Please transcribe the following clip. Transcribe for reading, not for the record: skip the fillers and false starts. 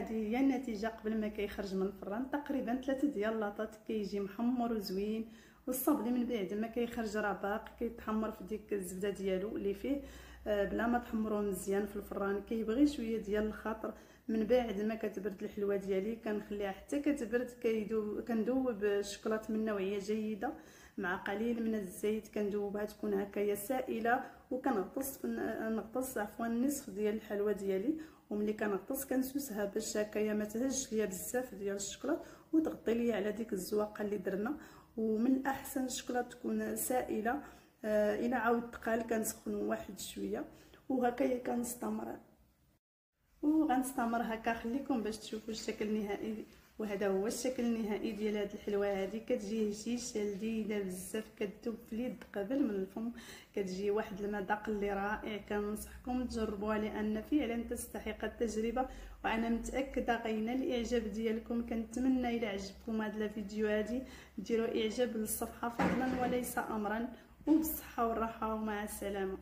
هذه هي النتيجه قبل ما كيخرج من الفران. تقريبا 3 ديال اللاطات كيجي محمر وزوين. والصابلي من بعد ما كيخرج راه باقي كيتحمر في ديك الزبده ديالو اللي فيه، بلا ما تحمروه مزيان في الفران. كيبغي شويه ديال الخضر. من بعد ما كتبرد الحلوه ديالي كنخليها حتى كتبرد، كندوب الشوكولاط من نوعيه جيده مع قليل من الزيت. كندوبها تكون هكايا سائله، نغطس نصف ديال الحلوه ديالي. وملي كنغطس كنسوسها باش هكايا ما تهجش ليا بزاف ديال الشوكولاط وتغطي ليا على ديك الزواقه اللي درنا. ومن الاحسن الشوكولاط تكون سائله. الى عاود تقال كنسخنو واحد شويه وهكايا غنستمر هكا. خليكم باش تشوفوا الشكل النهائي. وهذا هو الشكل النهائي ديال هاد الحلوه هذه. كتجي هشيشه لذيذه بزاف، كتذوب في اليد قبل من الفم، كتجي واحد المذاق اللي رائع. كننصحكم تجربوها لان فعلا تستحق التجربه، وانا متاكده غينال الاعجاب ديالكم. كنتمنى الى عجبكم هاد الفيديو هادي ديروا اعجاب للصفحه فضلا وليس امرا، وبالصحه والراحه ومع السلامه.